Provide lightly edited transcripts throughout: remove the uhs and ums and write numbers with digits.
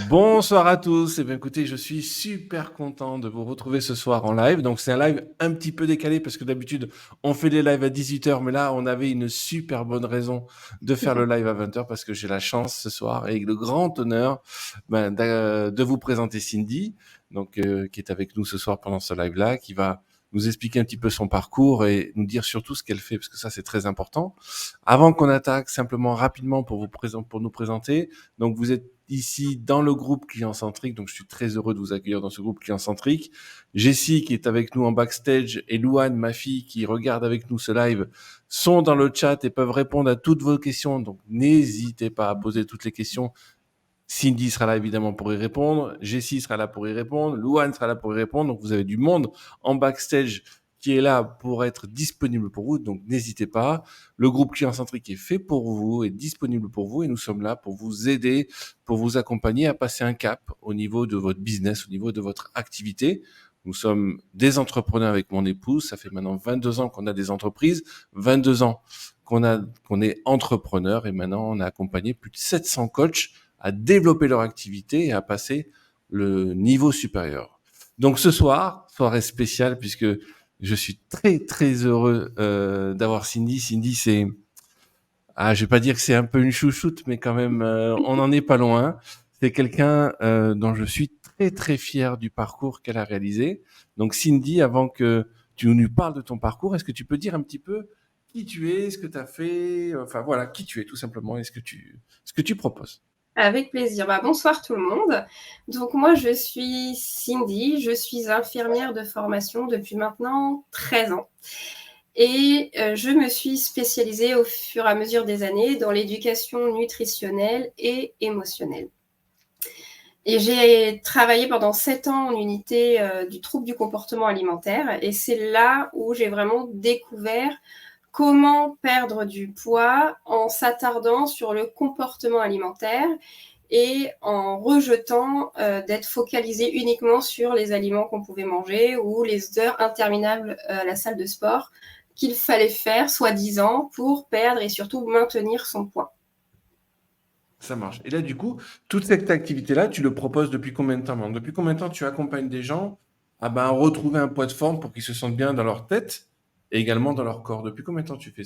Bonsoir à tous. Eh bien, écoutez, je suis super content de vous retrouver ce soir en live. Donc, c'est un live un petit peu décalé parce que d'habitude, on fait les lives à 18h, mais là, on avait une super bonne raison de faire le live à 20h parce que j'ai la chance ce soir et le grand honneur de vous présenter Cindy, donc qui est avec nous ce soir pendant ce live-là, qui va nous expliquer un petit peu son parcours et nous dire surtout ce qu'elle fait parce que ça, c'est très important. Avant qu'on attaque, simplement rapidement pour nous présenter. Donc, vous êtes ici dans le groupe Client Centrique, donc je suis très heureux de vous accueillir dans ce groupe Client Centrique. Jessie qui est avec nous en backstage et Louane, ma fille, qui regarde avec nous ce live, sont dans le chat et peuvent répondre à toutes vos questions. Donc n'hésitez pas à poser toutes les questions. Cindy sera là évidemment pour y répondre, Jessie sera là pour y répondre, Louane sera là pour y répondre. Donc vous avez du monde en backstage qui est là pour être disponible pour vous. Donc n'hésitez pas. Le groupe Client Centrique est fait pour vous, est disponible pour vous et nous sommes là pour vous aider, pour vous accompagner à passer un cap au niveau de votre business, au niveau de votre activité. Nous sommes des entrepreneurs avec mon épouse. Ça fait maintenant 22 ans qu'on a des entreprises, 22 ans qu'on est entrepreneur et maintenant on a accompagné plus de 700 coachs à développer leur activité et à passer le niveau supérieur. Donc ce soir, soirée spéciale puisque je suis très très heureux d'avoir Cindy. Cindy, je vais pas dire que c'est un peu une chouchoute, mais quand même, on n'en est pas loin. C'est quelqu'un dont je suis très très fier du parcours qu'elle a réalisé. Donc Cindy, avant que tu nous parles de ton parcours, est-ce que tu peux dire un petit peu qui tu es, ce que tu as fait, enfin voilà, qui tu es tout simplement, et ce que tu proposes. Avec plaisir. Bonsoir tout le monde. Donc moi, je suis Cindy, je suis infirmière de formation depuis maintenant 13 ans. Et je me suis spécialisée au fur et à mesure des années dans l'éducation nutritionnelle et émotionnelle. Et j'ai travaillé pendant 7 ans en unité du trouble du comportement alimentaire. Et c'est là où j'ai vraiment découvert comment perdre du poids en s'attardant sur le comportement alimentaire et en rejetant d'être focalisé uniquement sur les aliments qu'on pouvait manger ou les heures interminables à la salle de sport qu'il fallait faire, soi-disant, pour perdre et surtout maintenir son poids. Ça marche. Et là, du coup, toute cette activité-là, tu le proposes depuis combien de temps maintenant? Depuis combien de temps tu accompagnes des gens à retrouver un poids de forme pour qu'ils se sentent bien dans leur tête et également dans leur corps? Depuis combien de temps tu fais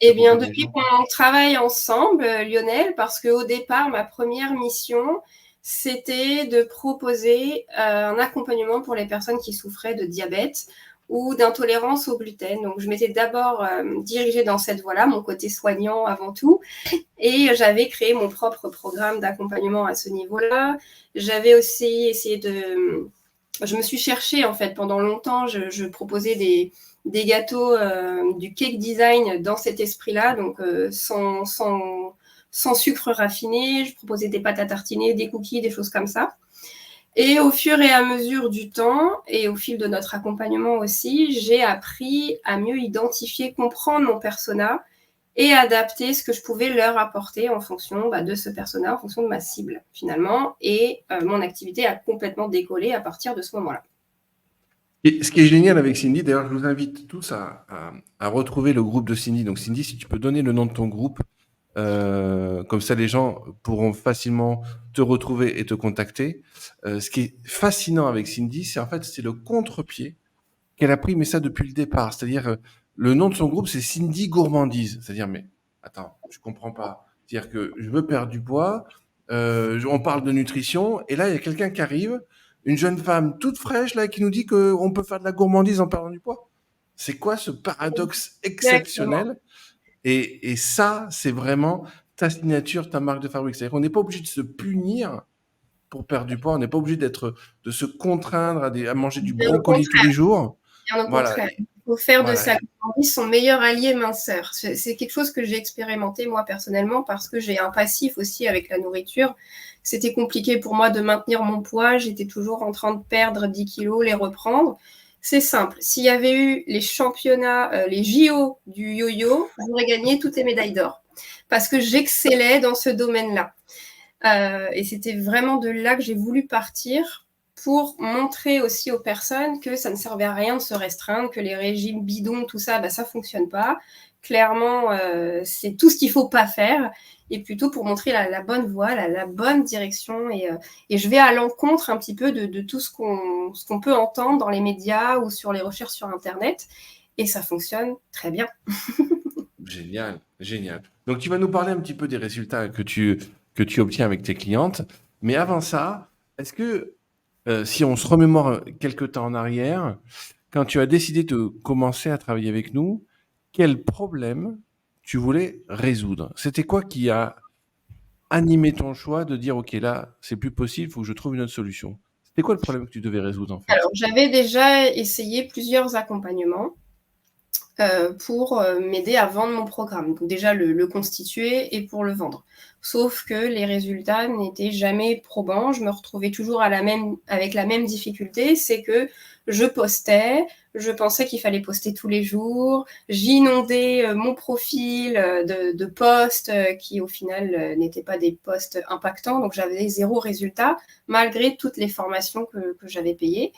Eh bien, accompagner les depuis gens? qu'on travaille ensemble, Lionel, parce qu'au départ, ma première mission, c'était de proposer un accompagnement pour les personnes qui souffraient de diabète ou d'intolérance au gluten. Donc, je m'étais d'abord dirigée dans cette voie-là, mon côté soignant avant tout, et j'avais créé mon propre programme d'accompagnement à ce niveau-là. J'avais aussi essayé de... Je me suis cherchée, en fait, pendant longtemps, je proposais des gâteaux, du cake design dans cet esprit-là, donc sans sucre raffiné. Je proposais des pâtes à tartiner, des cookies, des choses comme ça. Et au fur et à mesure du temps, et au fil de notre accompagnement aussi, j'ai appris à mieux identifier, comprendre mon persona et adapter ce que je pouvais leur apporter en fonction de ce persona, en fonction de ma cible, finalement. Et mon activité a complètement décollé à partir de ce moment-là. Et ce qui est génial avec Cindy, d'ailleurs, je vous invite tous à retrouver le groupe de Cindy. Donc, Cindy, si tu peux donner le nom de ton groupe, comme ça les gens pourront facilement te retrouver et te contacter. Ce qui est fascinant avec Cindy, c'est en fait c'est le contre-pied qu'elle a pris, mais ça depuis le départ. C'est-à-dire, le nom de son groupe, c'est Cindy Gourmandise. C'est-à-dire, mais attends, je comprends pas. C'est-à-dire que je veux perdre du poids, on parle de nutrition, et là, il y a quelqu'un qui arrive, une jeune femme toute fraîche, là, qui nous dit qu'on peut faire de la gourmandise en perdant du poids. C'est quoi ce paradoxe Exactement. exceptionnel? Et ça, c'est vraiment ta signature, ta marque de fabrique. C'est-à-dire qu'on n'est pas obligé de se punir pour perdre du poids, on n'est pas obligé de se contraindre à manger du Bien au brocoli tous les contraire. jours. Bien au Voilà, contraire. Il faut faire de voilà. sa gourmandise son meilleur allié minceur. C'est quelque chose que j'ai expérimenté moi personnellement parce que j'ai un passif aussi avec la nourriture. C'était compliqué pour moi de maintenir mon poids. J'étais toujours en train de perdre 10 kilos, les reprendre. C'est simple. S'il y avait eu les championnats, les JO du yo-yo, j'aurais gagné toutes les médailles d'or. Parce que j'excellais dans ce domaine-là. Et c'était vraiment de là que j'ai voulu partir pour montrer aussi aux personnes que ça ne servait à rien de se restreindre, que les régimes bidons, tout ça, ça fonctionne pas, clairement, c'est tout ce qu'il ne faut pas faire, et plutôt pour montrer la bonne voie, la bonne direction. Et je vais à l'encontre un petit peu de tout ce qu'on peut entendre dans les médias ou sur les recherches sur Internet. Et ça fonctionne très bien. Génial, génial. Donc, tu vas nous parler un petit peu des résultats que tu obtiens avec tes clientes. Mais avant ça, est-ce que, si on se remémore quelques temps en arrière, quand tu as décidé de commencer à travailler avec nous, quel problème tu voulais résoudre? C'était quoi qui a animé ton choix de dire, OK, là, c'est plus possible, il faut que je trouve une autre solution? C'était quoi le problème que tu devais résoudre, en fait? Alors, j'avais déjà essayé plusieurs accompagnements pour m'aider à vendre mon programme. Donc déjà le constituer et pour le vendre. Sauf que les résultats n'étaient jamais probants. Je me retrouvais toujours avec la même difficulté, c'est que je postais, je pensais qu'il fallait poster tous les jours, j'inondais mon profil de posts qui au final n'étaient pas des posts impactants, donc j'avais 0 résultat malgré toutes les formations que j'avais payées.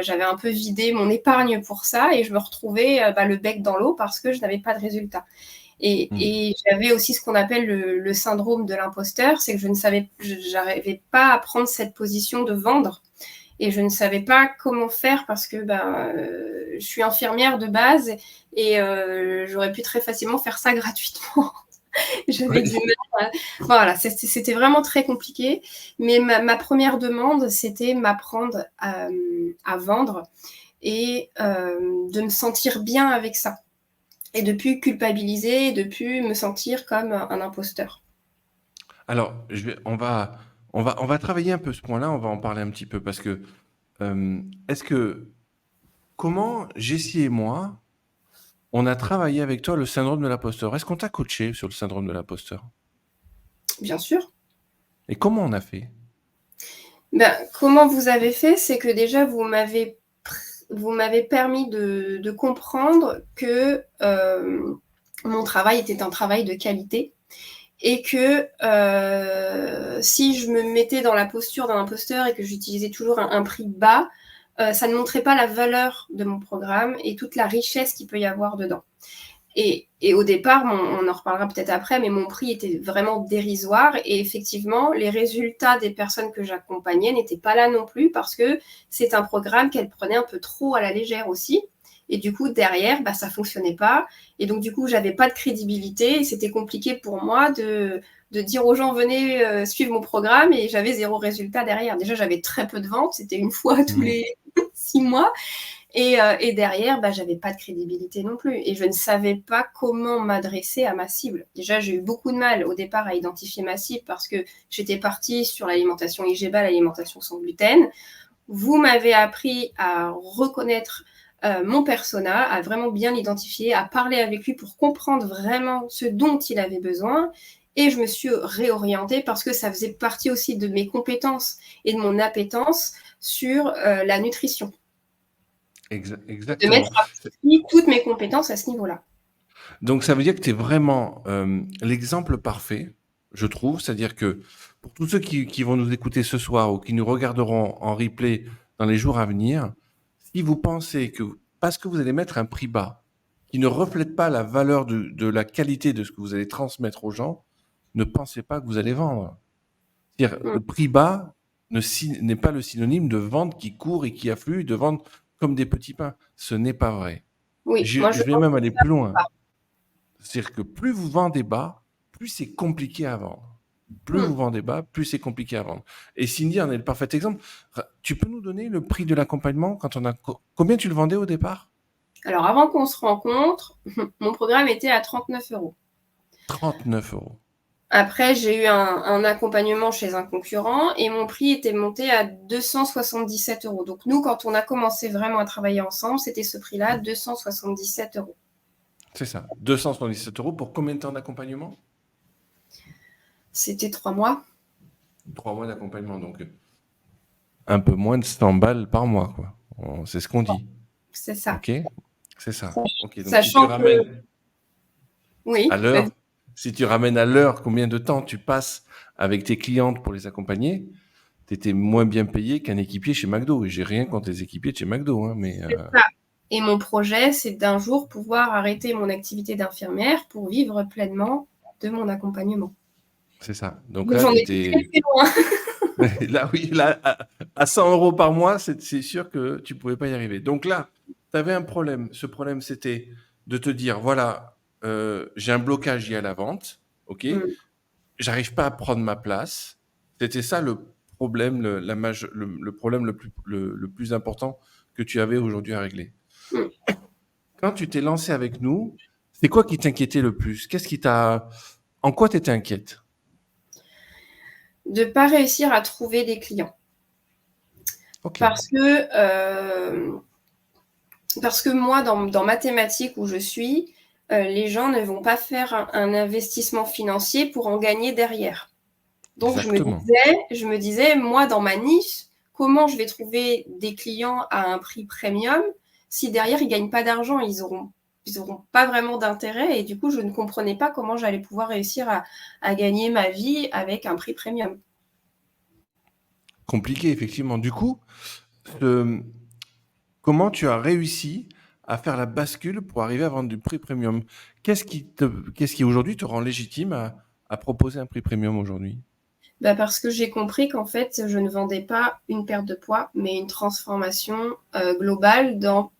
J'avais un peu vidé mon épargne pour ça et je me retrouvais le bec dans l'eau parce que je n'avais pas de résultat. Et j'avais aussi ce qu'on appelle le syndrome de l'imposteur, c'est que je n'arrivais pas à prendre cette position de vendre et je ne savais pas comment faire parce que je suis infirmière de base et j'aurais pu très facilement faire ça gratuitement. J'avais du mal. Voilà, c'était vraiment très compliqué. Mais ma première demande, c'était m'apprendre à vendre et de me sentir bien avec ça. Et de plus culpabiliser, et de plus me sentir comme un imposteur. Alors, on va travailler un peu ce point-là, on va en parler un petit peu parce que, est-ce que, comment Jessie et moi, on a travaillé avec toi le syndrome de l'imposteur? Est-ce qu'on t'a coaché sur le syndrome de l'imposteur? Bien sûr. Et comment on a fait? Comment vous avez fait? C'est que déjà, vous m'avez permis de comprendre que mon travail était un travail de qualité et que si je me mettais dans la posture d'un imposteur et que j'utilisais toujours un prix bas, ça ne montrait pas la valeur de mon programme et toute la richesse qu'il peut y avoir dedans. Et au départ, on en reparlera peut-être après, mais mon prix était vraiment dérisoire. Et effectivement, les résultats des personnes que j'accompagnais n'étaient pas là non plus parce que c'est un programme qu'elles prenaient un peu trop à la légère aussi. Et du coup, derrière, ça ne fonctionnait pas. Et donc, du coup, je n'avais pas de crédibilité. Et c'était compliqué pour moi de dire aux gens, venez suivre mon programme. Et j'avais 0 résultat derrière. Déjà, j'avais très peu de ventes. C'était une fois tous les 6 mois. Et derrière, j'avais pas de crédibilité non plus. Et je ne savais pas comment m'adresser à ma cible. Déjà, j'ai eu beaucoup de mal au départ à identifier ma cible parce que j'étais partie sur l'alimentation IGBA, l'alimentation sans gluten. Vous m'avez appris à reconnaître mon persona, à vraiment bien l'identifier, à parler avec lui pour comprendre vraiment ce dont il avait besoin. Et je me suis réorientée parce que ça faisait partie aussi de mes compétences et de mon appétence sur la nutrition. Exactement. De mettre à profit toutes mes compétences à ce niveau-là. Donc, ça veut dire que tu es vraiment l'exemple parfait, je trouve. C'est-à-dire que pour tous ceux qui vont nous écouter ce soir ou qui nous regarderont en replay dans les jours à venir, si vous pensez que parce que vous allez mettre un prix bas qui ne reflète pas la valeur de la qualité de ce que vous allez transmettre aux gens, ne pensez pas que vous allez vendre. C'est-à-dire, le prix bas n'est pas le synonyme de vente qui court et qui afflue, de vendre comme des petits pains. Ce n'est pas vrai. Oui, moi Je vais même aller plus loin. C'est-à-dire que plus vous vendez bas, plus c'est compliqué à vendre. Plus vous vendez bas, plus c'est compliqué à vendre. Et Cindy en est le parfait exemple. Tu peux nous donner le prix de l'accompagnement quand on a combien tu le vendais au départ? Alors avant qu'on se rencontre, mon programme était à 39 €. 39 €. Après, j'ai eu un accompagnement chez un concurrent et mon prix était monté à 277 €. Donc nous, quand on a commencé vraiment à travailler ensemble, c'était ce prix-là, 277 €. C'est ça. 277 € pour combien de temps d'accompagnement? C'était 3 mois. 3 mois d'accompagnement, donc un peu moins de 100 balles par mois, quoi. C'est ce qu'on dit. C'est ça. Ok, c'est ça. Ok, donc Sachant si tu ramènes oui, à l'heure, si tu ramènes à l'heure combien de temps tu passes avec tes clientes pour les accompagner, tu étais moins bien payé qu'un équipier chez McDo. Et j'ai rien contre les équipiers de chez McDo, hein, mais c'est ça. Et mon projet, c'est d'un jour pouvoir arrêter mon activité d'infirmière pour vivre pleinement de mon accompagnement. C'est ça. Donc Donc là, j'en tu étais très, étais. très loin. Là, oui, là, à 100 euros par mois, c'est sûr que tu pouvais pas y arriver. Donc là, tu avais un problème. Ce problème, c'était de te dire, voilà, j'ai un blocage lié à la vente, ok, Mm. j'arrive pas à prendre ma place. C'était ça le problème, le problème le plus important que tu avais aujourd'hui à régler. Mm. Quand tu t'es lancé avec nous, c'est quoi qui t'inquiétait le plus? En quoi tu étais inquiète? De ne pas réussir à trouver des clients. Ok, Parce que moi, dans ma thématique où je suis, les gens ne vont pas faire un investissement financier pour en gagner derrière. Donc exactement. je me disais, moi, dans ma niche, comment je vais trouver des clients à un prix premium si derrière, ils ne gagnent pas d'argent, ils auront pas vraiment d'intérêt. Et du coup, je ne comprenais pas comment j'allais pouvoir réussir à gagner ma vie avec un prix premium. Compliqué, effectivement. Du coup, euh, comment tu as réussi à faire la bascule pour arriver à vendre du prix premium? Qu'est-ce qui aujourd'hui te rend légitime à proposer un prix premium aujourd'hui? Bah parce que j'ai compris qu'en fait, je ne vendais pas une perte de poids, mais une transformation globale dans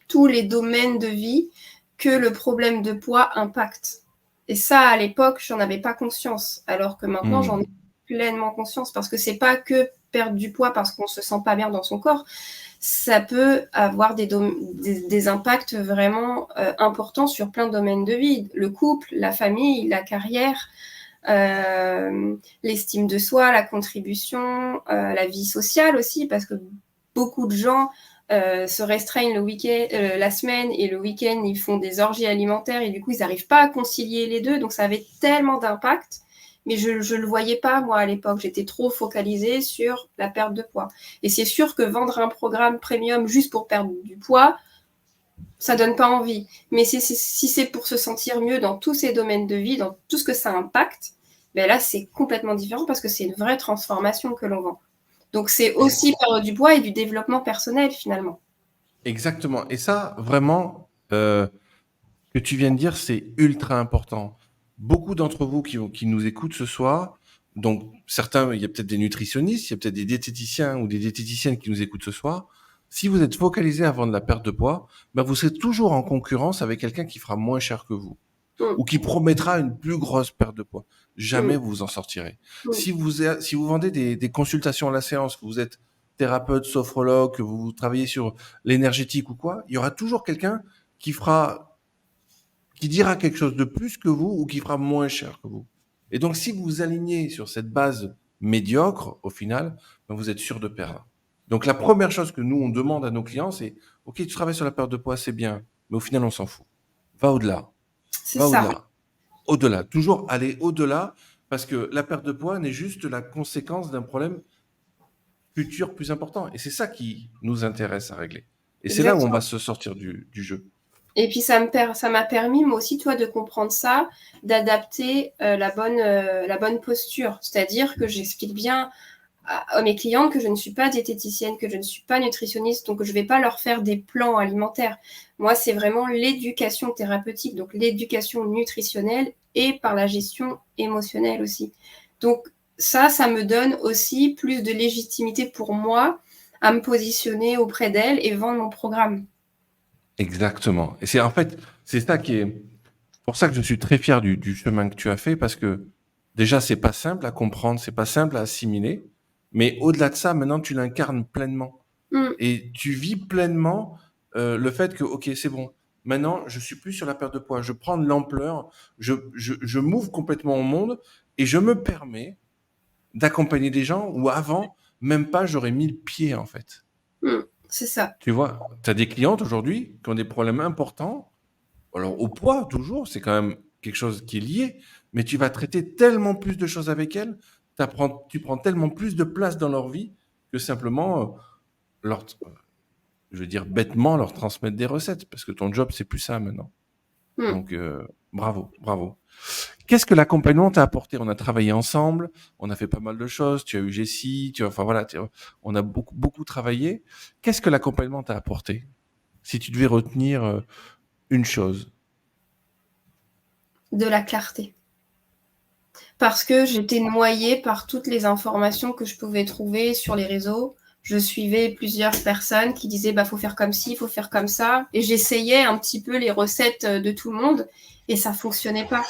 tous les domaines de vie que le problème de poids impacte. Et ça, à l'époque, j'en avais pas conscience, alors que maintenant, j'en ai pleinement conscience, parce que c'est pas que perdre du poids parce qu'on se sent pas bien dans son corps, ça peut avoir des impacts vraiment importants sur plein de domaines de vie. Le couple, la famille, la carrière, l'estime de soi, la contribution, la vie sociale aussi, parce que beaucoup de gens se restreignent le week-end, la semaine, et le week-end, ils font des orgies alimentaires et du coup, ils n'arrivent pas à concilier les deux. Donc, ça avait tellement d'impact. Mais je ne le voyais pas, moi, à l'époque. J'étais trop focalisée sur la perte de poids. Et c'est sûr que vendre un programme premium juste pour perdre du poids, ça donne pas envie. Mais si c'est pour se sentir mieux dans tous ces domaines de vie, dans tout ce que ça impacte, ben là, c'est complètement différent parce que c'est une vraie transformation que l'on vend. Donc, c'est aussi perdre du poids et du développement personnel, finalement. Exactement. Et ça, vraiment, que tu viens de dire, c'est ultra important. Beaucoup d'entre vous qui nous écoutent ce soir, donc certains, il y a peut-être des nutritionnistes, il y a peut-être des diététiciens ou des diététiciennes qui nous écoutent ce soir. Si vous êtes focalisé à vendre la perte de poids, ben vous serez toujours en concurrence avec quelqu'un qui fera moins cher que vous Mm, ou qui promettra une plus grosse perte de poids. Jamais mm, vous en sortirez. mm. Si vous vendez des consultations à la séance, que vous êtes thérapeute, sophrologue, que vous travaillez sur l'énergétique ou quoi, il y aura toujours quelqu'un qui fera, qui dira quelque chose de plus que vous ou qui fera moins cher que vous. Et donc, si vous vous alignez sur cette base médiocre, au final, ben vous êtes sûr de perdre. Donc, la première chose que nous, on demande à nos clients, c'est, OK, tu travailles sur la perte de poids, c'est bien, mais au final, on s'en fout. Va au-delà. C'est Va ça. au-delà. Au-delà. Toujours aller au-delà, parce que la perte de poids n'est juste la conséquence d'un problème futur plus important. Et c'est ça qui nous intéresse à régler. Et c'est là où on va Exactement. se sortir du jeu. Et puis, ça m'a permis, moi aussi, toi, de comprendre ça, d'adapter la bonne posture. C'est-à-dire que j'explique bien à mes clientes que je ne suis pas diététicienne, que je ne suis pas nutritionniste, donc je ne vais pas leur faire des plans alimentaires. Moi, c'est vraiment l'éducation thérapeutique, donc l'éducation nutritionnelle et par la gestion émotionnelle aussi. Donc ça me donne aussi plus de légitimité pour moi à me positionner auprès d'elles et vendre mon programme. Exactement. Et c'est en fait, c'est ça qui est pour ça que je suis très fier du chemin que tu as fait, parce que déjà, c'est pas simple à comprendre, c'est pas simple à assimiler, mais au-delà de ça, maintenant, tu l'incarnes pleinement. Mm, Et tu vis pleinement le fait que, OK, c'est bon. Maintenant, je suis plus sur la perte de poids. Je prends de l'ampleur, je m'ouvre complètement au monde et je me permets d'accompagner des gens où avant, même pas, j'aurais mis le pied, en fait. c'est ça. Tu vois, tu as des clientes aujourd'hui qui ont des problèmes importants. Alors, au poids, toujours, c'est quand même quelque chose qui est lié, mais tu vas traiter tellement plus de choses avec elles, tu prends tellement plus de place dans leur vie que simplement leur, je veux dire bêtement, leur transmettre des recettes, parce que ton job, c'est plus ça maintenant. Mm. Donc, bravo, bravo. Qu'est-ce que l'accompagnement t'a apporté? On a travaillé ensemble, on a fait pas mal de choses. Tu as eu Jessie, enfin voilà, on a beaucoup, beaucoup travaillé. Qu'est-ce que l'accompagnement t'a apporté? Si tu devais retenir une chose. De la clarté. Parce que j'étais noyée par toutes les informations que je pouvais trouver sur les réseaux. Je suivais plusieurs personnes qui disaient bah faut faire comme ci, faut faire comme ça, et j'essayais un petit peu les recettes de tout le monde et ça fonctionnait pas.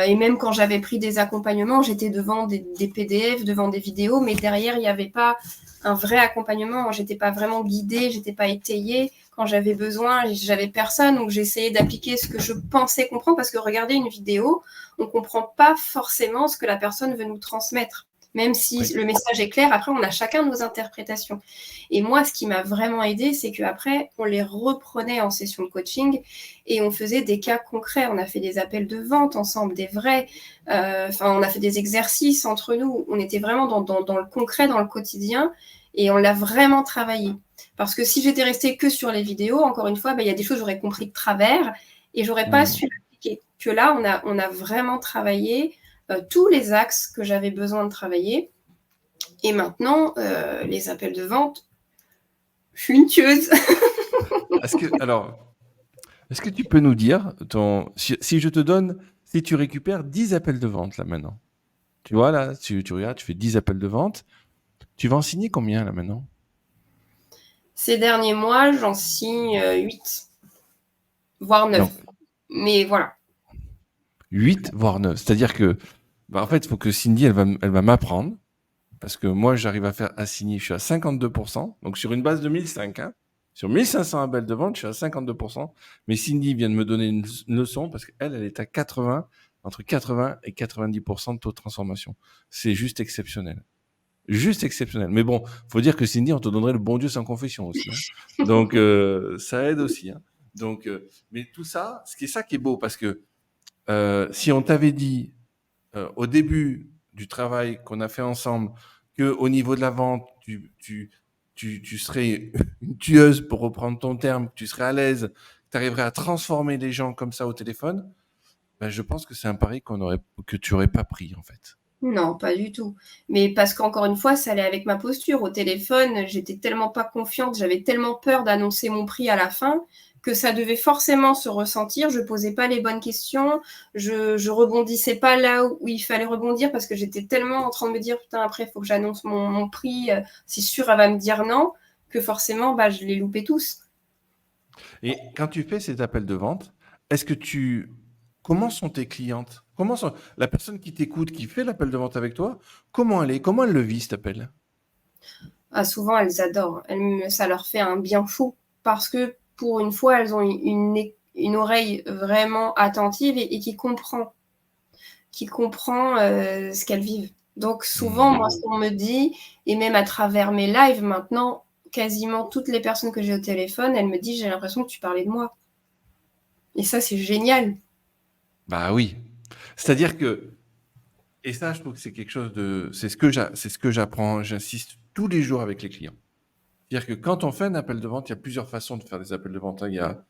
Et même quand j'avais pris des accompagnements, j'étais devant des PDF, devant des vidéos, mais derrière il n'y avait pas un vrai accompagnement. J'étais pas vraiment guidée, j'étais pas étayée. Quand j'avais besoin, j'avais personne, donc j'essayais d'appliquer ce que je pensais comprendre, parce que regarder une vidéo, on comprend pas forcément ce que la personne veut nous transmettre. Même si le message est clair, après, on a chacun nos interprétations. Et moi, ce qui m'a vraiment aidé, c'est qu'après, on les reprenait en session de coaching et on faisait des cas concrets. On a fait des appels de vente ensemble, des vrais. On a fait des exercices entre nous. On était vraiment dans le concret, dans le quotidien, et on l'a vraiment travaillé. Parce que si j'étais restée que sur les vidéos, encore une fois, il y a des choses que j'aurais compris de travers et j'aurais pas su l'appliquer. Que là, on a vraiment travaillé tous les axes que j'avais besoin de travailler. Et maintenant, les appels de vente, je suis une tueuse. Est-ce que tu peux nous dire, si je te donne, si tu récupères 10 appels de vente là maintenant, tu vois là, tu regardes, tu fais 10 appels de vente, tu vas en signer combien là maintenant? Ces derniers mois, j'en signe 8, voire 9. Donc, Mais voilà. 8 voire 9. C'est-à-dire que, en fait, il faut que Cindy, elle va m'apprendre. Parce que moi, j'arrive à signer, je suis à 52%. Donc, sur une base de 1005, hein, sur 1500 appels de vente, je suis à 52%. Mais Cindy vient de me donner une leçon parce qu'elle, elle est à 80, entre 80 et 90% de taux de transformation. C'est juste exceptionnel. Juste exceptionnel. Mais bon, faut dire que Cindy, on te donnerait le bon Dieu sans confession aussi, hein. Donc, ça aide aussi, hein. Donc, mais tout ça, ça qui est beau, parce que si on t'avait dit au début du travail qu'on a fait ensemble que au niveau de la vente, tu serais une tueuse, pour reprendre ton terme, que tu serais à l'aise, que tu arriverais à transformer les gens comme ça au téléphone, ben, je pense que c'est un pari que tu n'aurais pas pris en fait. Non, pas du tout. Mais parce qu'encore une fois, ça allait avec ma posture. Au téléphone, j'étais tellement pas confiante, j'avais tellement peur d'annoncer mon prix à la fin que ça devait forcément se ressentir. Je posais pas les bonnes questions, je rebondissais pas là où il fallait rebondir, parce que j'étais tellement en train de me dire putain, après, il faut que j'annonce mon prix, c'est sûr, elle va me dire non, que forcément, je les loupais tous. Et quand tu fais ces appels de vente, est-ce que comment sont tes clientes? La personne qui t'écoute, qui fait l'appel de vente avec toi, comment elle est? Comment elle le vit cet appel? Ah, souvent, elles adorent. Ça leur fait un bien fou, parce que pour une fois, elles ont une oreille vraiment attentive et qui comprend ce qu'elles vivent. Donc souvent, moi, ce qu'on me dit, et même à travers mes lives maintenant, quasiment toutes les personnes que j'ai au téléphone, elles me disent j'ai l'impression que tu parlais de moi. Et ça, c'est génial. Bah oui. C'est-à-dire que, et ça, je trouve que c'est quelque chose c'est ce que j'apprends, j'insiste tous les jours avec les clients. C'est-à-dire que quand on fait un appel de vente, il y a plusieurs façons de faire des appels de vente, hein.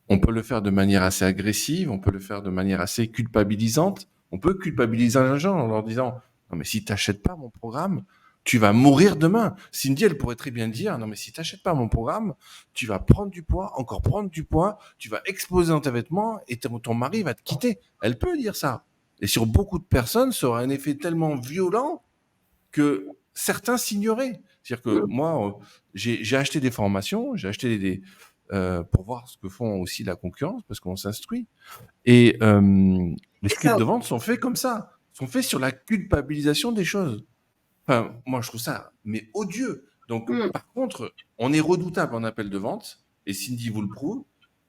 On peut le faire de manière assez agressive, on peut le faire de manière assez culpabilisante. On peut culpabiliser les gens en leur disant, non mais si tu n'achètes pas mon programme, tu vas mourir demain. Cindy, elle pourrait très bien dire, non mais si tu n'achètes pas mon programme, tu vas prendre du poids, encore prendre du poids, tu vas exploser dans tes vêtements et ton mari va te quitter. Elle peut dire ça. Et sur beaucoup de personnes, ça aura un effet tellement violent que certains signeraient. C'est-à-dire que moi, j'ai acheté des formations, j'ai acheté pour voir ce que font aussi la concurrence, parce qu'on s'instruit. Et les scripts de vente sont faits comme ça, sont faits sur la culpabilisation des choses. Enfin, moi, je trouve ça, mais odieux. Donc, par contre, on est redoutable en appel de vente, et Cindy vous le prouve,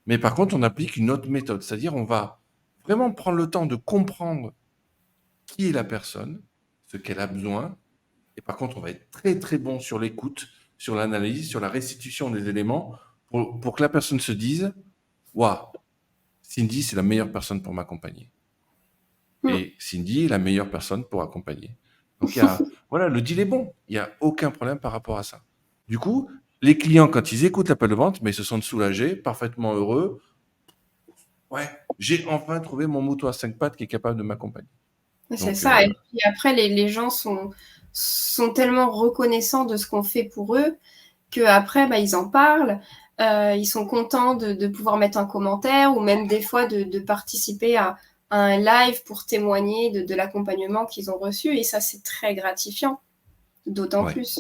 mais par contre, on applique une autre méthode. C'est-à-dire, on va vraiment prendre le temps de comprendre qui est la personne, ce qu'elle a besoin, et par contre, on va être très, très bon sur l'écoute, sur l'analyse, sur la restitution des éléments, pour que la personne se dise, waouh, Cindy, c'est la meilleure personne pour m'accompagner. Et Cindy est la meilleure personne pour accompagner. Donc, voilà, le deal est bon. Il n'y a aucun problème par rapport à ça. Du coup, les clients, quand ils écoutent l'appel de vente, mais ils se sentent soulagés, parfaitement heureux. Ouais, j'ai enfin trouvé mon mouton à 5 pattes qui est capable de m'accompagner. C'est ça. Et puis après, les gens sont tellement reconnaissants de ce qu'on fait pour eux qu'après, ils en parlent. Ils sont contents de pouvoir mettre un commentaire ou même des fois de participer à un live pour témoigner de l'accompagnement qu'ils ont reçu. Et ça, c'est très gratifiant, d'autant Ouais. plus.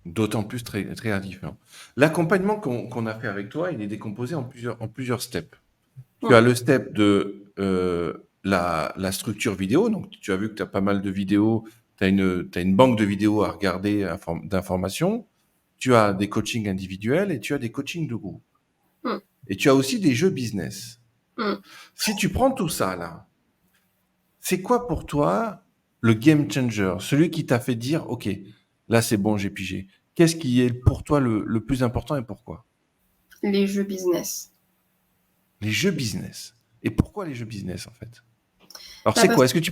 D'autant plus très, très différent. L'accompagnement qu'on a fait avec toi, il est décomposé en plusieurs steps. Tu as Mm. le step de la structure vidéo. Donc, tu as vu que tu as pas mal de vidéos. Tu as une banque de vidéos à regarder d'informations. Tu as des coachings individuels et tu as des coachings de groupe. Mm. Et tu as aussi des jeux business. Mm. Si tu prends tout ça là, c'est quoi pour toi le game changer, celui qui t'a fait dire, OK, là c'est bon, j'ai pigé. Qu'est-ce qui est pour toi le plus important et pourquoi? Les jeux business. Les jeux business. Et pourquoi les jeux business en fait? Alors Bah, c'est parce quoi? Est-ce que tu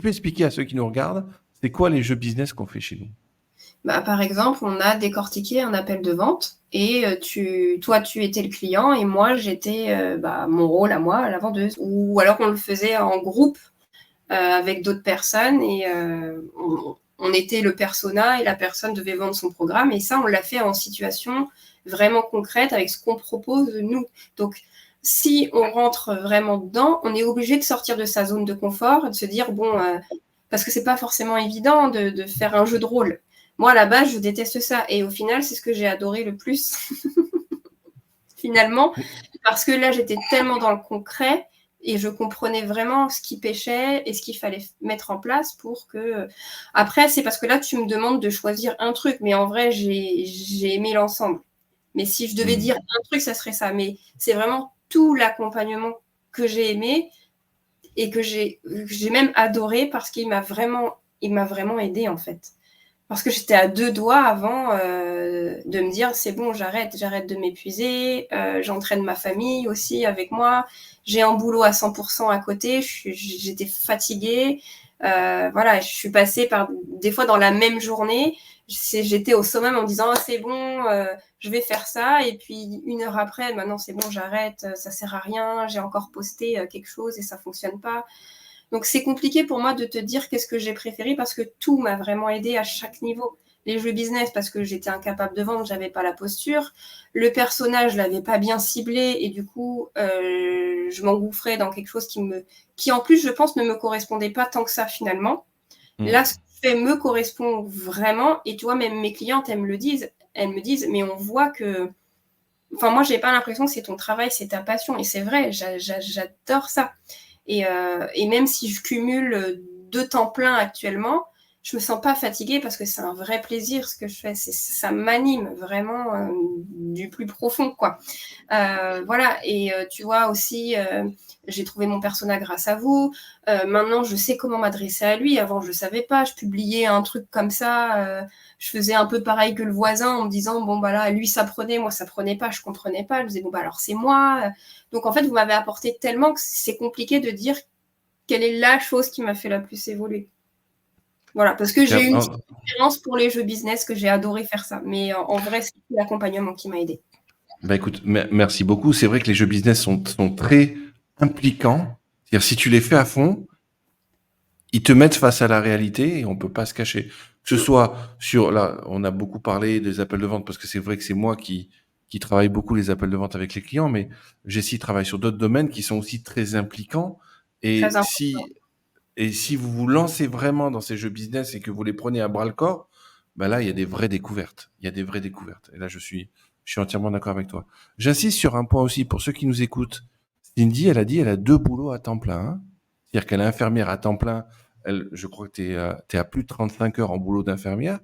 peux expliquer à ceux qui nous regardent, c'est quoi les jeux business qu'on fait chez nous? Bah, par exemple, on a décortiqué un appel de vente et toi, tu étais le client et moi, j'étais mon rôle à moi, la vendeuse. Ou alors on le faisait en groupe avec d'autres personnes et on était le persona et la personne devait vendre son programme. Et ça, on l'a fait en situation vraiment concrète avec ce qu'on propose nous. Donc, si on rentre vraiment dedans, on est obligé de sortir de sa zone de confort, de se dire, parce que c'est pas forcément évident de faire un jeu de rôle. Moi, à la base, je déteste ça. Et au final, c'est ce que j'ai adoré le plus, finalement, parce que là, j'étais tellement dans le concret et je comprenais vraiment ce qui pêchait et ce qu'il fallait mettre en place pour que... Après, c'est parce que là, tu me demandes de choisir un truc, mais en vrai, j'ai aimé l'ensemble. Mais si je devais dire un truc, ça serait ça. Mais c'est vraiment tout l'accompagnement que j'ai aimé et que j'ai même adoré parce qu'il m'a vraiment aidé, en fait. Parce que j'étais à 2 doigts avant de me dire c'est bon, j'arrête de m'épuiser, j'entraîne ma famille aussi avec moi, j'ai un boulot à 100% à côté, j'étais fatiguée, voilà, je suis passée par des fois dans la même journée, j'étais au summum en me disant c'est bon, je vais faire ça, et puis 1 heure après, maintenant c'est bon, j'arrête, ça sert à rien, j'ai encore posté quelque chose et ça fonctionne pas. Donc c'est compliqué pour moi de te dire qu'est-ce que j'ai préféré parce que tout m'a vraiment aidé à chaque niveau. Les jeux business parce que j'étais incapable de vendre, j'avais pas la posture. Le personnage, je l'avais pas bien ciblé et du coup, je m'engouffrais dans quelque chose qui en plus, je pense, ne me correspondait pas tant que ça finalement. Là, ce que je fais me correspond vraiment et tu vois, même mes clientes, elles me disent, mais on voit que, enfin moi, j'ai pas l'impression que c'est ton travail, c'est ta passion et c'est vrai, j'adore ça. Et même si je cumule 2 temps pleins actuellement, je me sens pas fatiguée parce que c'est un vrai plaisir ce que je fais. Ça m'anime vraiment du plus profond, quoi. Voilà. Et tu vois aussi, j'ai trouvé mon persona grâce à vous. Maintenant, je sais comment m'adresser à lui. Avant, je savais pas. Je publiais un truc comme ça. Je faisais un peu pareil que le voisin en me disant bon bah là, lui ça prenait, moi ça prenait pas. Je comprenais pas. Je me disais bon bah alors c'est moi. Donc en fait, vous m'avez apporté tellement que c'est compliqué de dire quelle est la chose qui m'a fait la plus évoluer. Voilà, parce que j'ai eu une petite préférence pour les jeux business, que j'ai adoré faire ça. Mais en vrai, c'est l'accompagnement qui m'a aidé. Bah écoute, merci beaucoup. C'est vrai que les jeux business sont très impliquants. C'est-à-dire, si tu les fais à fond, ils te mettent face à la réalité et on peut pas se cacher. Que ce soit sur, là, on a beaucoup parlé des appels de vente parce que c'est vrai que c'est moi qui travaille beaucoup les appels de vente avec les clients, mais Jessie travaille sur d'autres domaines qui sont aussi très impliquants. Très Et important. si vous vous lancez vraiment dans ces jeux business et que vous les prenez à bras le corps, ben là, il y a des vraies découvertes. Il y a des vraies découvertes. Et là, je suis entièrement d'accord avec toi. J'insiste sur un point aussi pour ceux qui nous écoutent. Cindy, elle a dit, elle a 2 boulots à temps plein, hein. C'est-à-dire qu'elle est infirmière à temps plein. Elle, je crois que tu es à plus de 35 heures en boulot d'infirmière.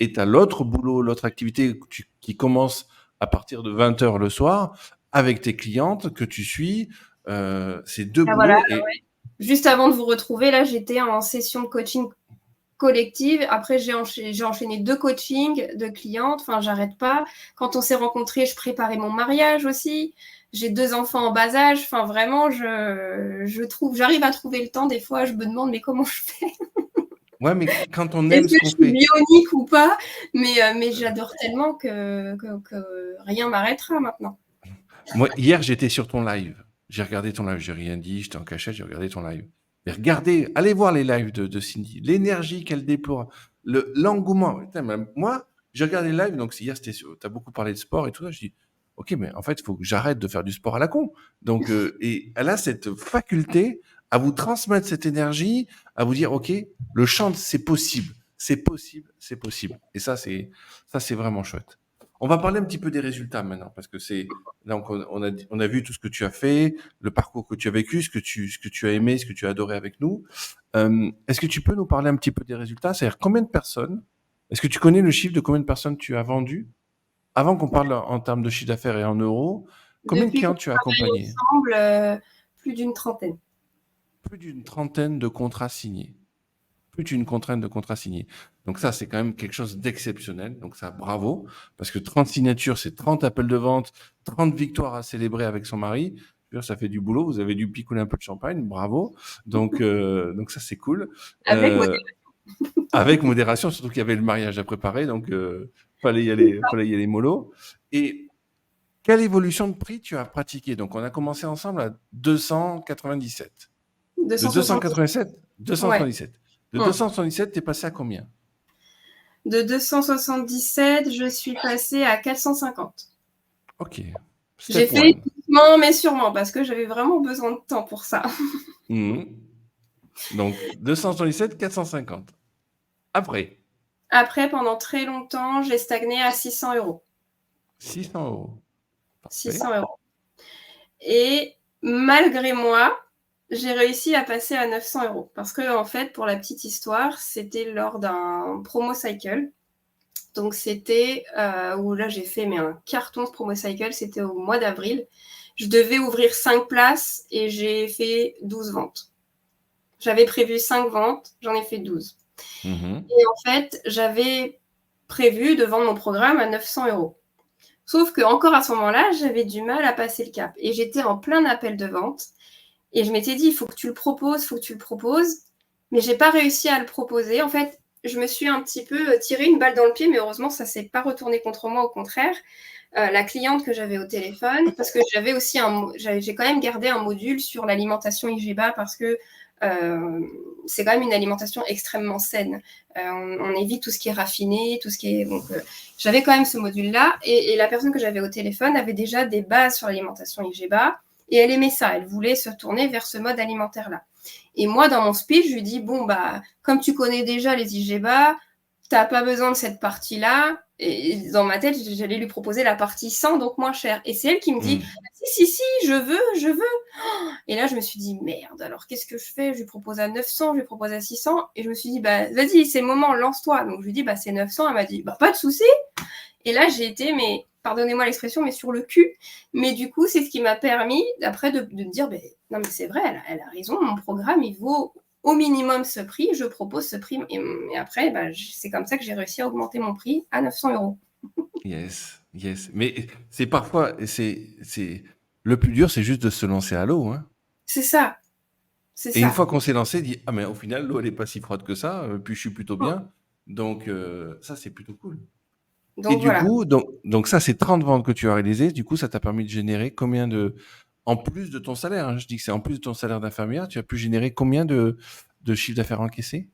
Et tu as l'autre boulot, l'autre activité qui commence à partir de 20 heures le soir avec tes clientes que tu suis. C'est 2 Ah, voilà. boulots. Et Juste avant de vous retrouver, là, j'étais en session de coaching collective. Après, j'ai enchaîné 2 coachings de clientes. Enfin, j'arrête pas. Quand on s'est rencontrés, je préparais mon mariage aussi. J'ai 2 enfants en bas âge. Enfin, vraiment, j'arrive à trouver le temps. Des fois, je me demande, mais comment je fais? ouais, mais quand on Est-ce aime ce que je qu'on suis fait. bionique ou pas? Mais j'adore tellement que rien m'arrêtera maintenant. Moi, hier, j'étais sur ton live. J'ai regardé ton live. J'ai rien dit. J'étais en cachette. J'ai regardé ton live. Mais regardez, allez voir les lives de Cindy. L'énergie qu'elle déploie. L'engouement. Putain, moi, j'ai regardé le live. Donc, hier, tu as beaucoup parlé de sport et tout ça. Je dis, OK, mais en fait, il faut que j'arrête de faire du sport à la con. Donc, et elle a cette faculté à vous transmettre cette énergie, à vous dire, OK, le chant, c'est possible, c'est possible, c'est possible. Et ça, c'est vraiment chouette. On va parler un petit peu des résultats maintenant, parce que donc on a vu tout ce que tu as fait, le parcours que tu as vécu, ce que tu as aimé, ce que tu as adoré avec nous. Est-ce que tu peux nous parler un petit peu des résultats? C'est-à-dire combien de personnes, est-ce que tu connais le chiffre de combien de personnes tu as vendu? Avant qu'on parle en termes de chiffre d'affaires et en euros, combien de Depuis qu'on clients tu as travaille accompagnés? ensemble, plus d'une trentaine. Plus d'une trentaine de contrats signés. Plus d'une trentaine de contrats signés. Donc ça, c'est quand même quelque chose d'exceptionnel. Donc ça, bravo. Parce que 30 signatures, c'est 30 appels de vente, 30 victoires à célébrer avec son mari. Je veux dire, ça fait du boulot. Vous avez dû picoler un peu de champagne. Bravo. Donc ça, c'est cool. Avec Euh, avec modération, surtout qu'il y avait le mariage à préparer. Donc, fallait y aller mollo. Et quelle évolution de prix tu as pratiqué? Donc, on a commencé ensemble à 297. De 270. 287, Ouais. 277. De Hum. 277, t'es passé à combien? De 277, je suis passée à 450. Ok. J'ai Step fait one. doucement mais sûrement parce que j'avais vraiment besoin de temps pour ça. Mhm. Donc, 277, 450. Après, Après, pendant très longtemps, j'ai stagné à 600 euros. 600 euros. Parfait. 600 euros. Et malgré moi, j'ai réussi à passer à 900 euros. Parce que, en fait, pour la petite histoire, c'était lors d'un promo cycle. Donc, c'était où là, j'ai fait un carton ce promo cycle. C'était au mois d'avril. Je devais ouvrir 5 places et j'ai fait 12 ventes. J'avais prévu 5 ventes, j'en ai fait 12. Mhm. Et en fait, j'avais prévu de vendre mon programme à 900 euros. Sauf que encore à ce moment-là, j'avais du mal à passer le cap. Et j'étais en plein appel de vente. Et je m'étais dit, il faut que tu le proposes, il faut que tu le proposes. Mais j'ai pas réussi à le proposer. En fait, je me suis un petit peu tiré une balle dans le pied, mais heureusement, ça s'est pas retourné contre moi, au contraire. La cliente que j'avais au téléphone, parce que j'ai quand même gardé un module sur l'alimentation IGBA parce que c'est quand même une alimentation extrêmement saine. On évite tout ce qui est raffiné, tout ce qui est. Donc, j'avais quand même ce module-là, et la personne que j'avais au téléphone avait déjà des bases sur l'alimentation IGBA, et elle aimait ça. Elle voulait se tourner vers ce mode alimentaire-là. Et moi, dans mon speech, je lui dis bon bah, comme tu connais déjà les IGBA, t'as pas besoin de cette partie-là. Et dans ma tête, j'allais lui proposer la partie 100, donc moins cher. Et c'est elle qui me dit Mhm. si, je veux. Et là, je me suis dit merde, alors qu'est-ce que je fais? Je lui propose à 900, je lui propose à 600. Et je me suis dit bah vas-y, c'est le moment, lance-toi. Donc je lui dis bah c'est 900. Elle m'a dit bah pas de souci. Et là, j'ai été, mais pardonnez-moi l'expression, mais sur le cul. Mais du coup, c'est ce qui m'a permis, après, de me dire, ben, non, mais c'est vrai, elle a raison, mon programme, il vaut au minimum ce prix, je propose ce prix. Et après, ben, c'est comme ça que j'ai réussi à augmenter mon prix à 900 euros. Yes, yes. Mais c'est parfois, le plus dur, c'est juste de se lancer à l'eau, hein. C'est ça, c'est Et une ça. fois qu'on s'est lancé, dit, ah, mais au final, l'eau, elle est pas si froide que ça, puis je suis plutôt bien. Donc, ça, c'est plutôt cool. Et Donc du voilà. coup, donc ça, c'est 30 ventes que tu as réalisées. Du coup, ça t'a permis de générer combien en plus de ton salaire, hein, je dis que c'est en plus de ton salaire d'infirmière, tu as pu générer combien de chiffre d'affaires encaissé?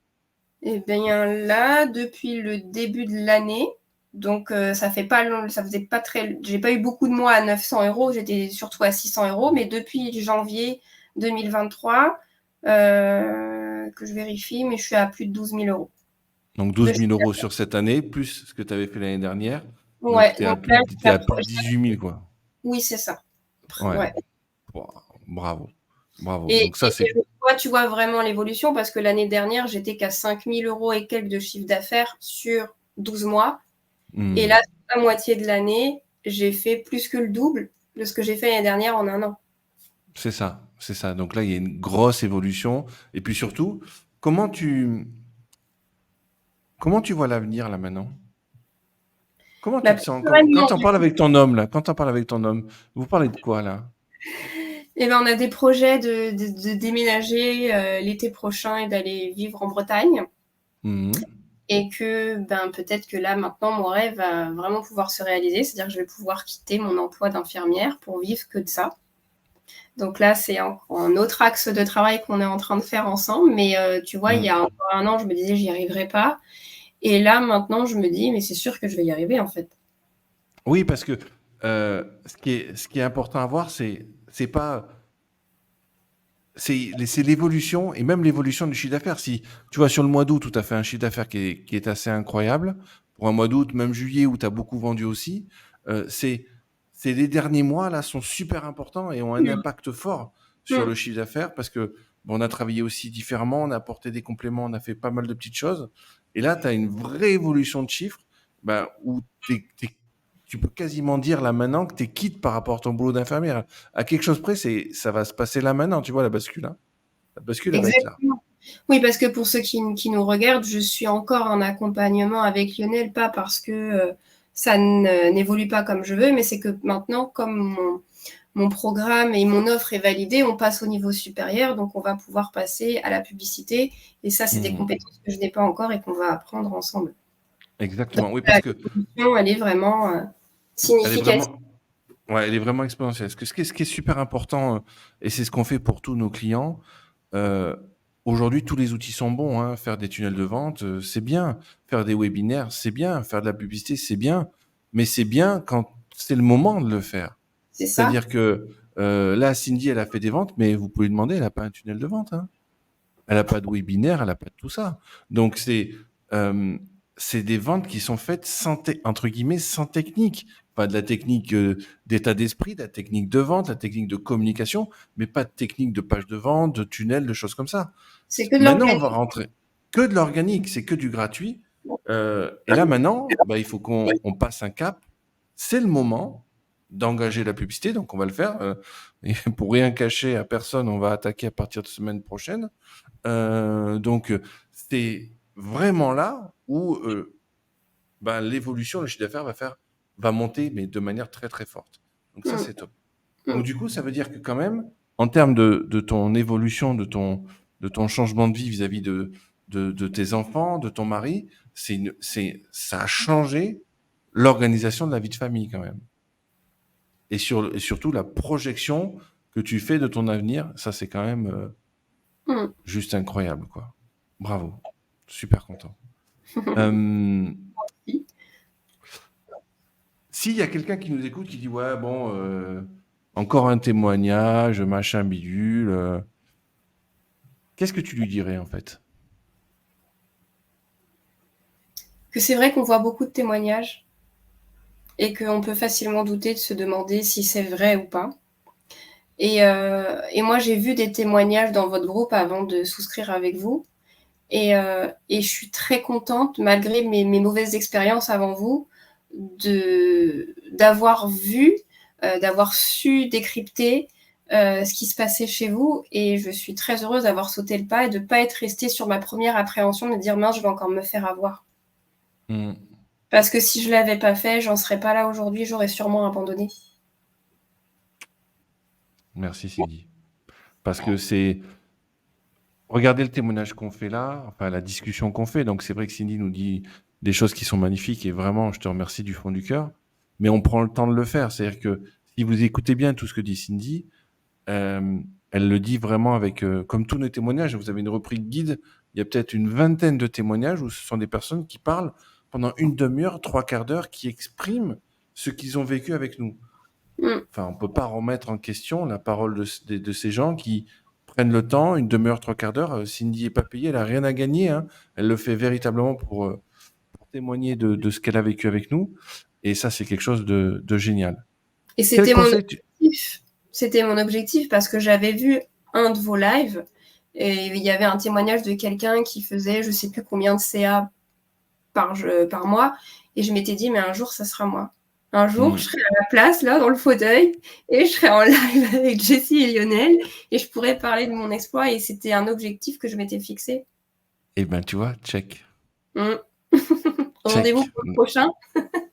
Et bien là, depuis le début de l'année, donc ça faisait pas très, j'ai pas eu beaucoup de mois à 900 euros, j'étais surtout à 600 euros, mais depuis janvier 2023, que je vérifie, mais je suis à plus de 12 000 euros. Donc De 12 000 chiffre euros sur cette année, plus ce que tu avais fait l'année dernière. Donc Ouais, tu es donc là, à plus de 18 000, quoi. oui, c'est ça. Ouais. Ouais. Bravo. Bravo. Et, Donc ça, c'est... tu vois vraiment l'évolution parce que l'année dernière, j'étais qu'à 5 000 euros et quelques de chiffre d'affaires sur 12 mois. Et là, la moitié de l'année, j'ai fait plus que le double de ce que j'ai fait l'année dernière en un an. C'est ça, c'est ça. Donc là, il y a une grosse évolution. Et puis surtout, comment tu, comment tu vois l'avenir là maintenant? Comment tu Bah, te sens quand sereinement, tu en parles avec ton homme là? Quand tu en parles avec ton homme, vous parlez de quoi là? eh ben, on a des projets de déménager l'été prochain et d'aller vivre en Bretagne. Mhm. Et que ben, peut-être que là, maintenant, mon rêve va vraiment pouvoir se réaliser. C'est-à-dire que je vais pouvoir quitter mon emploi d'infirmière pour vivre que de ça. Donc là, c'est un autre axe de travail qu'on est en train de faire ensemble. Mais tu vois, il y a encore un an, je me disais, j'y arriverai pas. Et là, maintenant, je me dis, mais c'est sûr que je vais y arriver, en fait. Oui, parce que ce qui est important à voir, c'est pas c'est l'évolution et même l'évolution du chiffre d'affaires. Si tu vois, sur le mois d'août, où tu as fait un chiffre d'affaires qui est assez incroyable, pour un mois d'août, même juillet, où tu as beaucoup vendu aussi, euh, c'est c'est les derniers mois là sont super importants et ont un Mm. impact fort sur Mm. le chiffre d'affaires parce que bon, on a travaillé aussi différemment, on a apporté des compléments, on a fait pas mal de petites choses. Et là, tu as une vraie évolution de chiffres ben, où tu peux quasiment dire là maintenant que tu es quitte par rapport à ton boulot d'infirmière. À quelque chose près, ça va se passer là maintenant, tu vois, la bascule. Hein. La bascule, elle va être là. Exactement. Oui, parce que pour ceux qui nous regardent, je suis encore en accompagnement avec Lionel, pas parce que ça n'évolue pas comme je veux, mais c'est que maintenant, comme mon programme et mon offre est validée, on passe au niveau supérieur, donc on va pouvoir passer à la publicité. Et ça, c'est des Mhm. compétences que je n'ai pas encore et qu'on va apprendre ensemble. Donc, Exactement. Oui, parce que l'évolution, elle est vraiment elle est significative. vraiment, ouais, elle est vraiment exponentielle. Ce qui est super important, et c'est ce qu'on fait pour tous nos clients, euh, aujourd'hui, tous les outils sont bons. Hein. Faire des tunnels de vente, c'est bien. Faire des webinaires, c'est bien. Faire de la publicité, c'est bien. Mais c'est bien quand c'est le moment de le faire. C'est ça. C'est-à-dire que là, Cindy, elle a fait des ventes, mais vous pouvez lui demander, elle n'a pas un tunnel de vente. Hein. Elle n'a pas de webinaire, elle n'a pas de tout ça. Donc, euh, c'est des ventes qui sont faites entre guillemets, sans technique. Pas de la technique d'état d'esprit, de la technique de vente, la technique de communication, mais pas de technique de page de vente, de tunnel, de choses comme ça. C'est que de Maintenant, on va l'organique. rentrer que de l'organique, c'est que du gratuit. Et là, maintenant, bah, il faut qu'on passe un cap. C'est le moment d'engager la publicité, donc on va le faire. Et pour rien cacher à personne, on va attaquer à partir de semaine prochaine. Donc, c'est vraiment là où ben, l'évolution, le chiffre d'affaires va monter, mais de manière très très forte. Donc ça, Mm. c'est top. Donc Mm. du coup, ça veut dire que quand même, en termes de ton évolution, de ton changement de vie vis-à-vis de tes enfants, de ton mari, ça a changé l'organisation de la vie de famille quand même. Et surtout la projection que tu fais de ton avenir, ça c'est quand même Mm. juste incroyable, quoi. Bravo. Super content. Euh, S'il y a quelqu'un qui nous écoute qui dit ouais bon encore un témoignage machin bidule, qu'est-ce que tu lui dirais en fait? Que c'est vrai qu'on voit beaucoup de témoignages et qu'on peut facilement douter de se demander si c'est vrai ou pas. Et moi, j'ai vu des témoignages dans votre groupe avant de souscrire avec vous. Et je suis très contente, malgré mes mauvaises expériences avant vous, d'avoir vu, d'avoir su décrypter ce qui se passait chez vous. Et je suis très heureuse d'avoir sauté le pas et de ne pas être restée sur ma première appréhension de me dire mince, je vais encore me faire avoir. Hmm. Parce que si je ne l'avais pas fait, j'en serais pas là aujourd'hui, j'aurais sûrement abandonné. Merci Cindy. Parce que regardez le témoignage qu'on fait là, enfin la discussion qu'on fait. Donc c'est vrai que Cindy nous dit des choses qui sont magnifiques et vraiment je te remercie du fond du cœur. Mais on prend le temps de le faire. C'est-à-dire que si vous écoutez bien tout ce que dit Cindy, Euh, elle le dit vraiment avec, comme tous nos témoignages, vous avez une rubrique guide, il y a peut-être une vingtaine de témoignages où ce sont des personnes qui parlent pendant une demi-heure, trois quarts d'heure, qui expriment ce qu'ils ont vécu avec nous. Mm. Enfin, on ne peut pas remettre en question la parole de ces gens qui prennent le temps, une demi-heure, trois quarts d'heure. Cindy n'est pas payée, elle n'a rien à gagner. Hein. Elle le fait véritablement pour témoigner de ce qu'elle a vécu avec nous. Et ça, c'est quelque chose de génial. Et Quel c'était mon conseil objectif. C'était mon objectif parce que j'avais vu un de vos lives et il y avait un témoignage de quelqu'un qui faisait je sais plus combien de CA par mois. Et je m'étais dit, mais un jour, ça sera moi. Un jour, je Hmm. serai à la place, là, dans le fauteuil, et je serai en live avec Jessie et Lionel, et je pourrais parler de mon exploit. Et c'était un objectif que je m'étais fixé. Eh ben, tu vois, check. Mm. Rendez-vous Check. pour le prochain.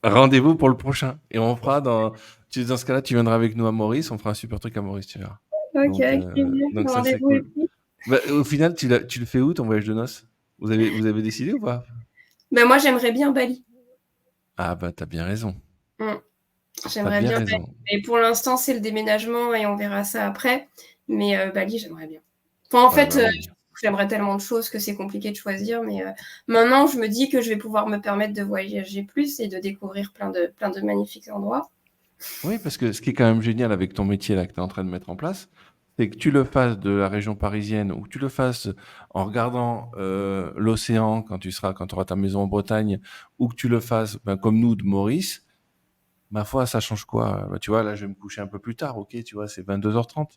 Rendez-vous pour le prochain. Et on fera dans ce cas-là, tu viendras avec nous à Maurice, on fera un super truc à Maurice, tu verras. Ok, Donc, avec plaisir. donc ça, c'est Rendez-vous cool. ici. Bah, au final, tu le fais où ton voyage de noces? Vous avez décidé ou pas? Ben, moi, j'aimerais bien Bali. Ah bah t'as bien raison. Mm. T'as J'aimerais bien bien Bali. raison. Et pour l'instant, c'est le déménagement et on verra ça après. Mais Bali, j'aimerais bien. Enfin, en Ouais, fait, bah oui. j'aimerais tellement de choses que c'est compliqué de choisir. Mais maintenant, je me dis que je vais pouvoir me permettre de voyager plus et de découvrir plein de magnifiques endroits. Oui, parce que ce qui est quand même génial avec ton métier là que tu es en train de mettre en place, c'est que tu le fasses de la région parisienne ou que tu le fasses en regardant l'océan quand tu auras ta maison en Bretagne ou que tu le fasses ben, comme nous de Maurice, ma foi, ça change quoi? Tu vois, là, je vais me coucher un peu plus tard, ok, tu vois, c'est 22h30.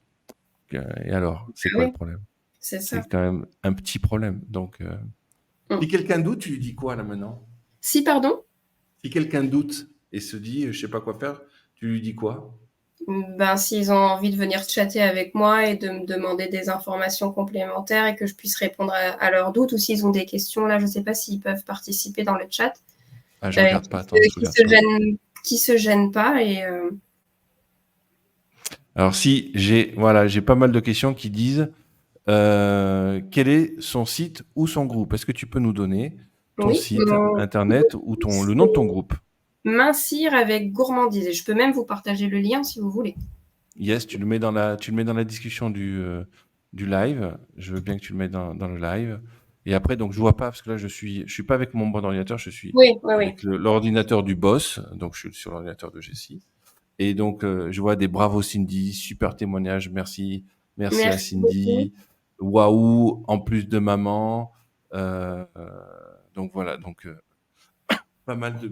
Et alors, c'est Ah quoi le oui, problème? c'est C'est ça. quand même un petit problème. Donc, si Mm. quelqu'un doute, tu lui dis quoi là maintenant? Si, pardon? Si quelqu'un doute et se dit, je sais pas quoi faire, tu lui dis quoi? Ben, s'ils ont envie de venir chatter avec moi et de me demander des informations complémentaires et que je puisse répondre à leurs doutes, ou s'ils ont des questions, là, je ne sais pas s'ils peuvent participer dans le chat, Ah, je regarde pas, attends, je qui regarde se pas. gênent, qui se gênent pas et Alors si j'ai pas mal de questions qui disent quel est son site ou son groupe? Est-ce que tu peux nous donner ton oui, site internet ou le nom de ton groupe? mincir avec gourmandise. Et je peux même vous partager le lien si vous voulez. Yes, tu le mets dans la discussion du live. Je veux bien que tu le mettes dans le live. Et après, donc je vois pas parce que là je suis pas avec mon bon ordinateur, je suis Oui, oui, oui. avec l'ordinateur du boss, donc je suis sur l'ordinateur de Jessie. Et donc, je vois des bravo Cindy, super témoignage, merci, merci à Merci beaucoup. Cindy, waouh, en plus de maman. Euh, euh, donc voilà, donc pas mal de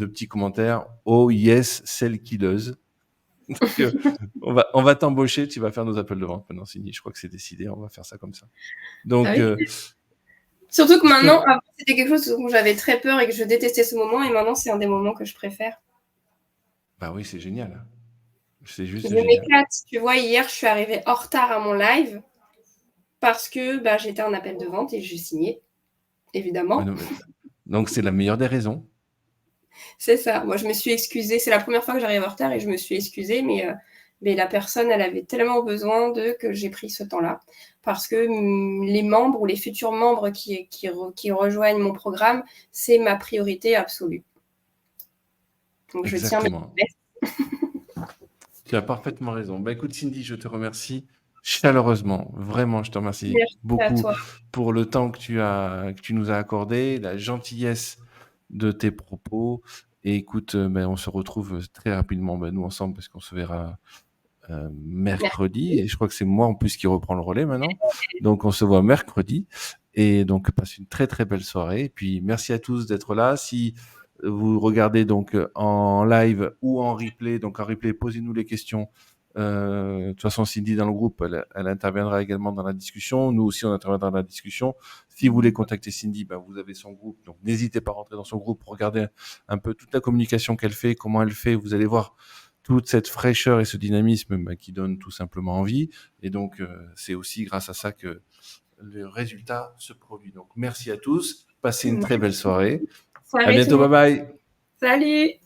petits commentaires. Oh yes, celle killeuse. Donc, on va t'embaucher, tu vas faire nos appels de vente maintenant, Cindy. Je crois que c'est décidé, on va faire ça comme ça. Ah Donc, oui. Surtout que je maintenant, te... avant, c'était quelque chose dont j'avais très peur et que je détestais ce moment, et maintenant, c'est un des moments que je préfère. Bah oui, c'est génial. C'est juste Je génial. m'éclate. Tu vois, hier, je suis arrivée en retard à mon live parce que bah, j'étais en appel de vente et j'ai signé, Ouais, évidemment. non, donc, c'est la meilleure des raisons. C'est ça. Moi, je me suis excusée. C'est la première fois que j'arrive en retard et je me suis excusée, mais la personne, elle avait tellement besoin que j'ai pris ce temps-là. Parce que les membres ou les futurs membres qui rejoignent mon programme, c'est ma priorité absolue. Donc, je tiens mes Exactement. promesses. Tu as parfaitement raison. Bah, écoute, Cindy, je te remercie chaleureusement. Vraiment, je te remercie Merci à beaucoup toi. pour le temps que tu nous as accordé, la gentillesse de tes propos. Et écoute, ben, on se retrouve très rapidement, ben, nous ensemble, parce qu'on se verra mercredi. Merci. Et je crois que c'est moi en plus qui reprend le relais maintenant. Donc, on se voit mercredi. Et donc, passe une très très belle soirée. Et puis, merci à tous d'être là. Si vous regardez donc en live ou en replay, donc en replay, posez-nous les questions. De toute façon, Cindy dans le groupe, elle interviendra également dans la discussion. Nous aussi, on interviendra dans la discussion. Si vous voulez contacter Cindy, ben, vous avez son groupe. Donc, n'hésitez pas à rentrer dans son groupe, regardez un peu toute la communication qu'elle fait, comment elle fait. Vous allez voir toute cette fraîcheur et ce dynamisme ben, qui donne tout simplement envie. Et donc, c'est aussi grâce à ça que le résultat se produit. Donc, merci à tous. Passez une très belle soirée. À Soirée tout le bientôt. monde. Bye bye. Salut!